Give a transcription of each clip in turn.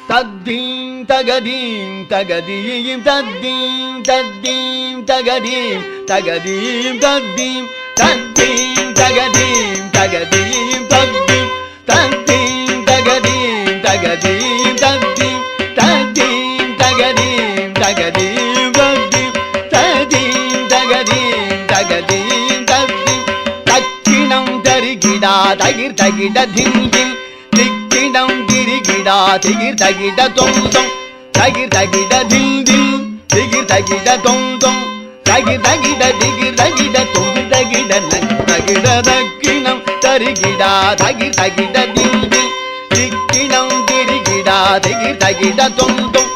Taddim tagadim tagadim taddim taddim tagadim tagadim taddim taddim tagadim tagadim taddim taddim tagadim tagadim taddim taddim tagadim tagadim taddim taddim tagadim tagadim taddim takkinam tarigida tagir tagida dim dim tikkinam dirigida tigir tagida tom tom tagir tagida dim dim tigir tagida tom tom tagir tagida digir tagida tom tagida nag tagida takkinam tarigida tagir tagida dim dim tikkinam dirigida tigir tagida tom tom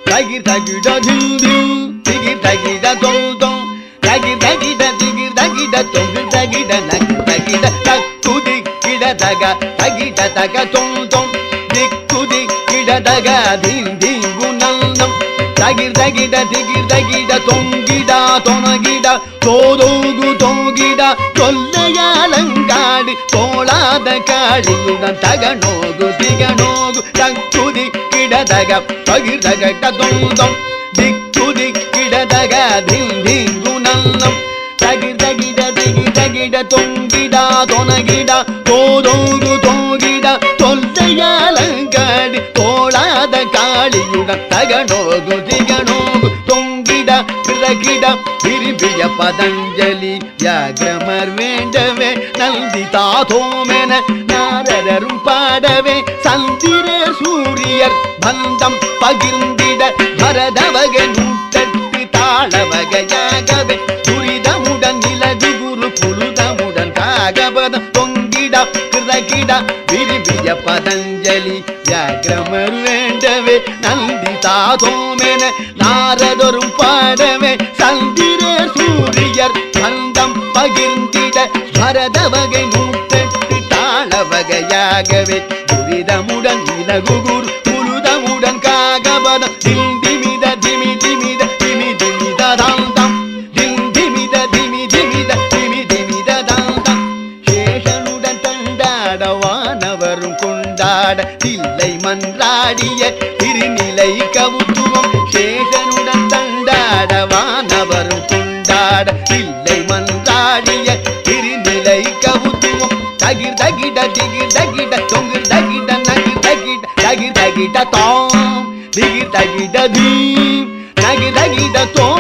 tagir tagida dim dim tigir tagida tom tom tagir tagida digir tagida tom tagida nag tagida takudi kida daga tagida daga tom tom dikudi kida daga dim dim gunanam tagir tagida digir tagida tongida tonagida todogu tongida tollayalangaadi tolada kaadiyudan taganogu tiganogu takudi kida daga tagir daga tom tom dikudi kida daga dim dim gunanam tagir tagida digir tagida tongida tonagida todogu tongida tollayalangaadi tolada kaadiyudan taganogu tiganogu tongida கிடகிட விரும்பிய பதஞ்சலி வியாகிரமர் வேண்டவே நந்திதாதோமென நாரதரும் பாடவே சந்திரர் சூரியர் பந்தம் பகிர்ந்திட பரதவகை நூற்றெட்டு தாளவகையாகவே துரிதமுடன் நிலது குரு புழுதமுடன் காகபதம் தொங்கிட கிடகிட விரும்பிய பதஞ்சலி வியாகிரமர் வேண்டவே நந்திதாதோமென நாரதரும் பாடவே சந்திரர் சூரியர் பந்தம் பகிர்ந்திட பரதவகை நூற்றெட்டு தாளவகையாகவே துரிதமுடன் இலகுகுர் புழுதமுடன் காகபதம் திமித திமி திமித திமி திமித தாந்தம் திமித திமி திமித திமி திமித தாந்தம் சேஷனுடன் தண்டாட வானவரும் கொண்டாட தில்லை மன்றாடிய திருநிலை கவுத்துவம் சேஷனுடன் தண்டாட வானவரும் கொண்டாட தில்லை மன்றாடிய திருநிலை கவுத்துவம் தகிர் தகிட திகிர் தகிட தொங்கிர் தகிட நகிர் தகிட தகிர் தகிட தோம் திகிர் தகிட தீம் நகிர் தகிட தோம்